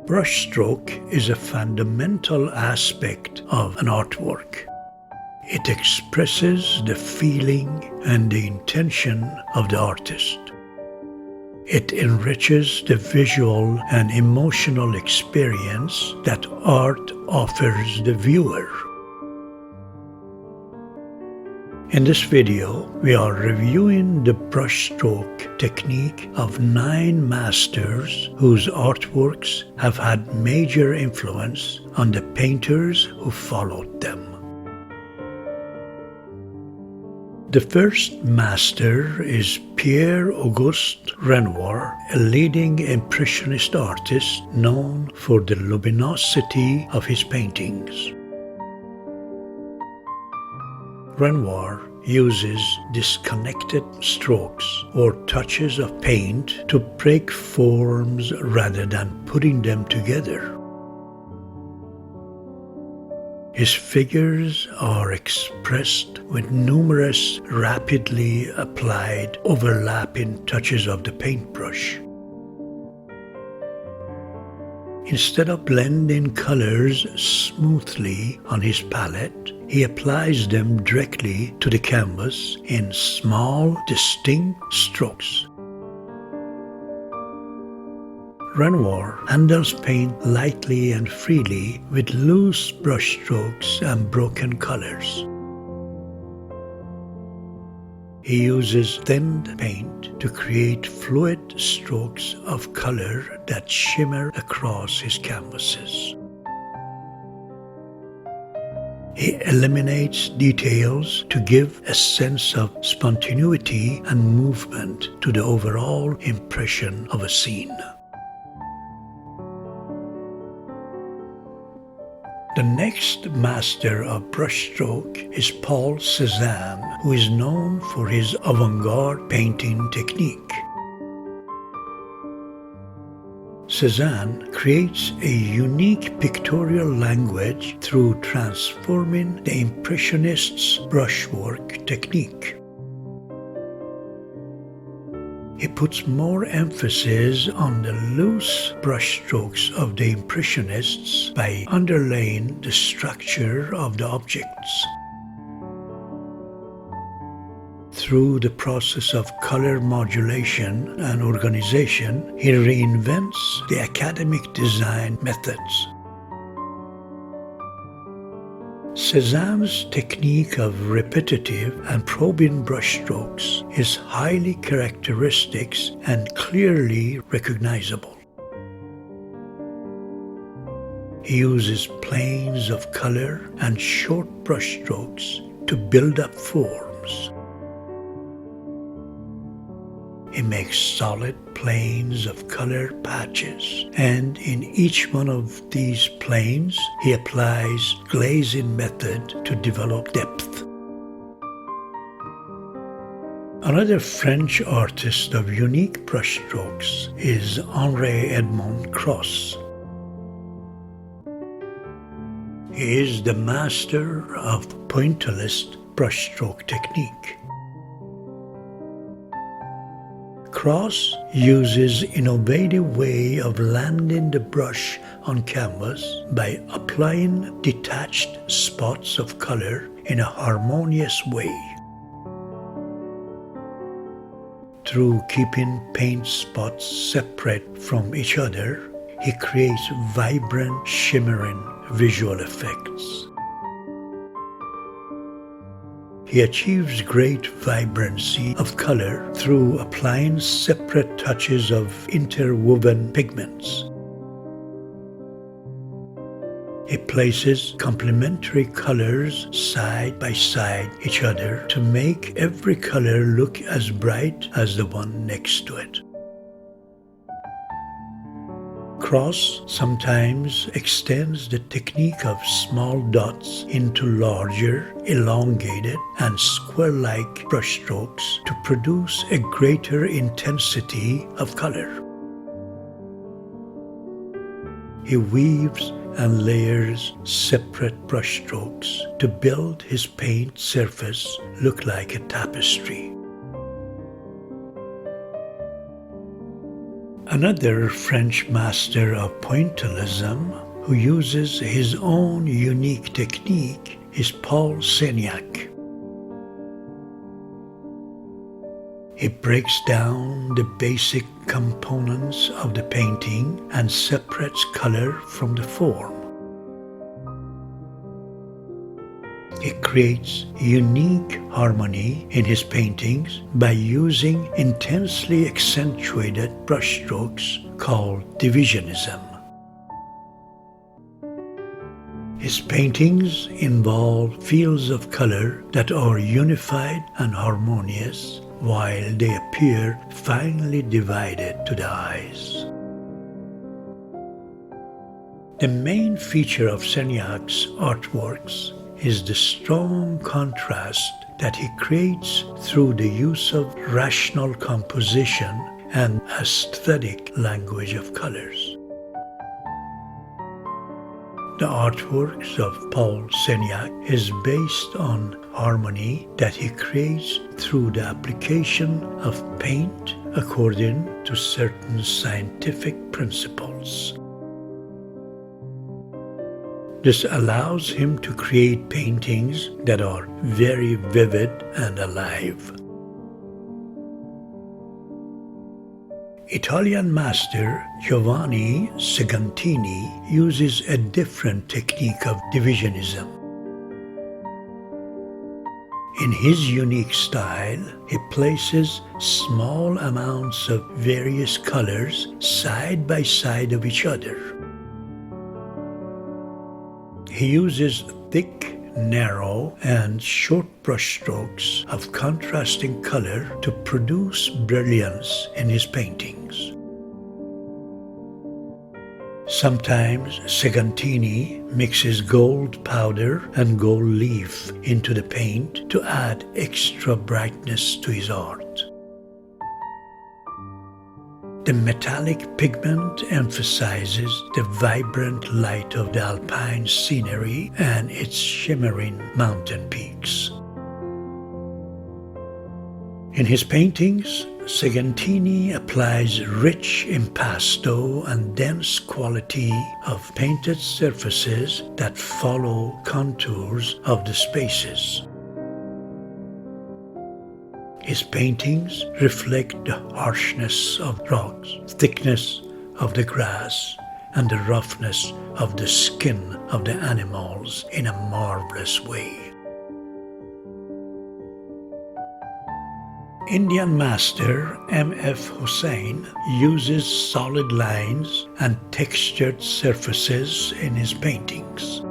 brushstroke is a fundamental aspect of an artwork. It expresses the feeling and the intention of the artist. It enriches the visual and emotional experience that art offers the viewer. In this video, we are reviewing the brushstroke technique of 9 masters whose artworks have had major influence on the painters who followed them. The first master is Pierre Auguste Renoir, a leading impressionist artist known for the luminosity of his paintings. Renoir uses disconnected strokes or touches of paint to break forms rather than putting them together. His figures are expressed with numerous rapidly applied overlapping touches of the paintbrush. Instead of blending colors smoothly on his palette, he applies them directly to the canvas in small, distinct strokes. Renoir handles paint lightly and freely with loose brushstrokes and broken colors. He uses thinned paint to create fluid strokes of color that shimmer across his canvases. He eliminates details to give a sense of spontaneity and movement to the overall impression of a scene. The next master of brushstroke is Paul Cézanne, who is known for his avant-garde painting technique. Cezanne creates a unique pictorial language through transforming the Impressionist's brushwork technique. He puts more emphasis on the loose brushstrokes of the Impressionists by underlaying the structure of the objects. Through the process of color modulation and organization, he reinvents the academic design methods. Cézanne's technique of repetitive and probing brushstrokes is highly characteristic and clearly recognizable. He uses planes of color and short brushstrokes to build up forms. He makes solid planes of color patches, and in each one of these planes, he applies glazing method to develop depth. Another French artist of unique brushstrokes is Henri-Edmond Cross. He is the master of pointillist brushstroke technique. Cross uses innovative way of landing the brush on canvas by applying detached spots of color in a harmonious way. Through keeping paint spots separate from each other, he creates vibrant, shimmering visual effects. He achieves great vibrancy of color through applying separate touches of interwoven pigments. He places complementary colors side by side each other to make every color look as bright as the one next to it. Cross sometimes extends the technique of small dots into larger, elongated, and square-like brushstrokes to produce a greater intensity of color. He weaves and layers separate brushstrokes to build his paint surface look like a tapestry. Another French master of pointillism who uses his own unique technique is Paul Signac. He breaks down the basic components of the painting and separates color from the form. He creates unique harmony in his paintings by using intensely accentuated brushstrokes called Divisionism. His paintings involve fields of color that are unified and harmonious, while they appear finely divided to the eyes. The main feature of Signac's artworks is the strong contrast that he creates through the use of rational composition and aesthetic language of colors. The artworks of Paul Signac is based on harmony that he creates through the application of paint according to certain scientific principles. This allows him to create paintings that are very vivid and alive. Italian master Giovani Seagantini uses a different technique of divisionism. In his unique style, he places small amounts of various colors side by side of each other. He uses thick, narrow, and short brushstrokes of contrasting color to produce brilliance in his paintings. Sometimes Segantini mixes gold powder and gold leaf into the paint to add extra brightness to his art. The metallic pigment emphasizes the vibrant light of the alpine scenery and its shimmering mountain peaks. In his paintings, Segantini applies rich impasto and dense quality of painted surfaces that follow contours of the spaces. His paintings reflect the harshness of rocks, thickness of the grass, and the roughness of the skin of the animals in a marvelous way. Indian master M.F. Husain uses solid lines and textured surfaces in his paintings.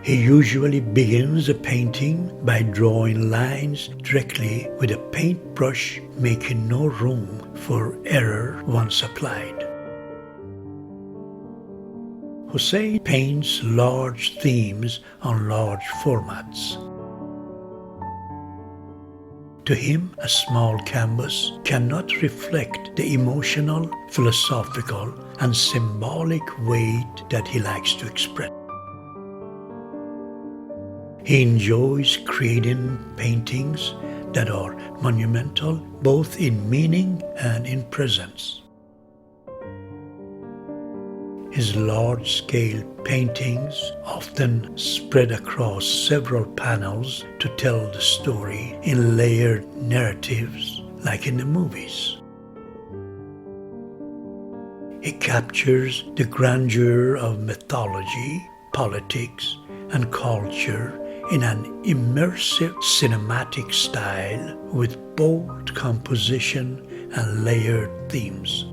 He usually begins a painting by drawing lines directly with a paintbrush, making no room for error once applied. Husain paints large themes on large formats. To him, a small canvas cannot reflect the emotional, philosophical, and symbolic weight that he likes to express. He enjoys creating paintings that are monumental both in meaning and in presence. His large-scale paintings often spread across several panels to tell the story in layered narratives like in the movies. He captures the grandeur of mythology, politics, and culture in an immersive cinematic style with bold composition and layered themes.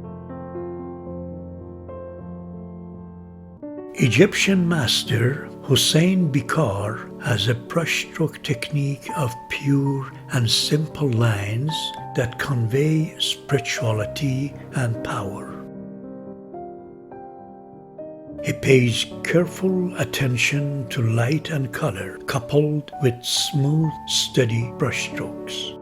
Egyptian master Hussein Bikar has a brushstroke technique of pure and simple lines that convey spirituality and power. He pays careful attention to light and color, coupled with smooth, steady brushstrokes.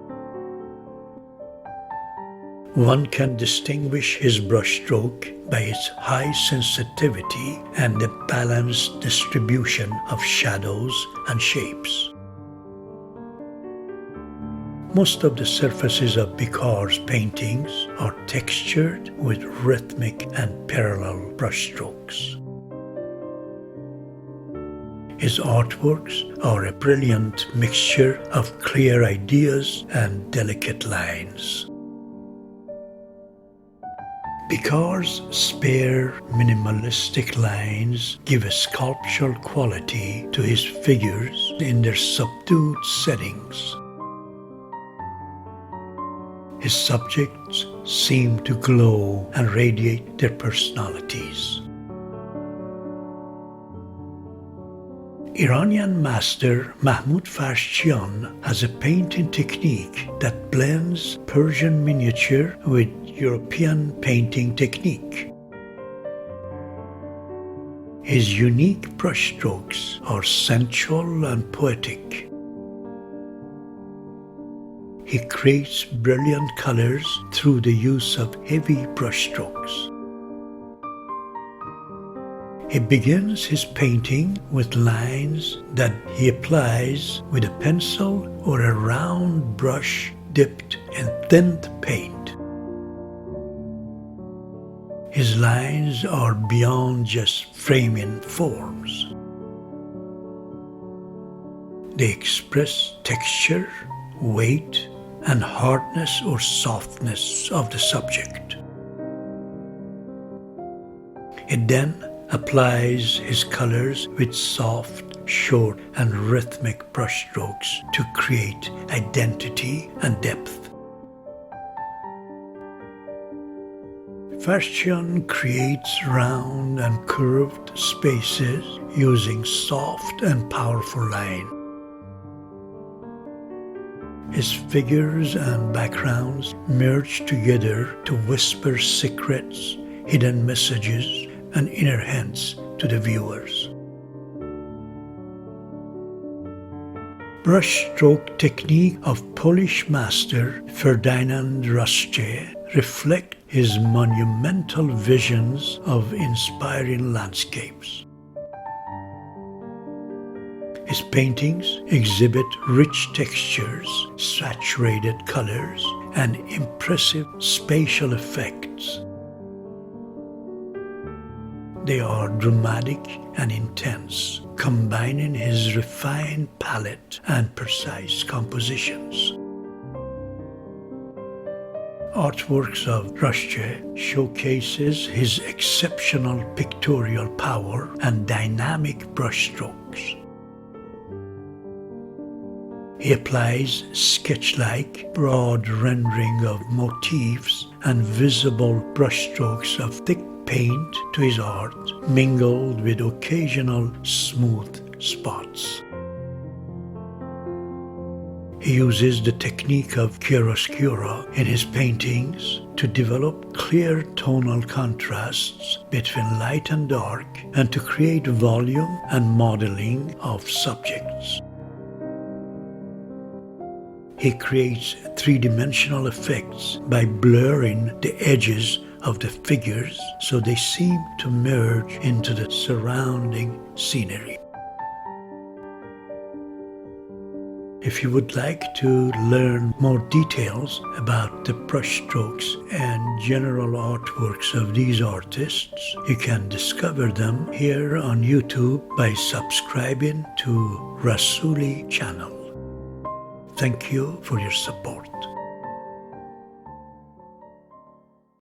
One can distinguish his brushstroke by its high sensitivity and the balanced distribution of shadows and shapes. Most of the surfaces of Bicar's paintings are textured with rhythmic and parallel brushstrokes. His artworks are a brilliant mixture of clear ideas and delicate lines. Bicar's spare, minimalistic lines give a sculptural quality to his figures in their subdued settings. His subjects seem to glow and radiate their personalities. Iranian master Mahmood Farshchian has a painting technique that blends Persian miniature with European painting technique. His unique brushstrokes are sensual and poetic. He creates brilliant colors through the use of heavy brushstrokes. He begins his painting with lines that he applies with a pencil or a round brush dipped in thinned paint. His lines are beyond just framing forms. They express texture, weight, and hardness or softness of the subject. He then applies his colors with soft, short, and rhythmic brushstrokes to create identity and depth. Farshchian creates round and curved spaces using soft and powerful lines. His figures and backgrounds merge together to whisper secrets, hidden messages, and inner hints to the viewers. Brushstroke technique of Polish master Ferdynand Rashe reflect his monumental visions of inspiring landscapes. His paintings exhibit rich textures, saturated colors, and impressive spatial effects. They are dramatic and intense, combining his refined palette and precise compositions. Artworks of Rashe showcases his exceptional pictorial power and dynamic brushstrokes. He applies sketch-like, broad rendering of motifs and visible brushstrokes of thick paint to his art, mingled with occasional smooth spots. He uses the technique of chiaroscuro in his paintings to develop clear tonal contrasts between light and dark and to create volume and modeling of subjects. He creates three-dimensional effects by blurring the edges of the figures so they seem to merge into the surrounding scenery. If you would like to learn more details about the brushstrokes and general artworks of these artists, you can discover them here on YouTube by subscribing to Rassouli channel. Thank you for your support.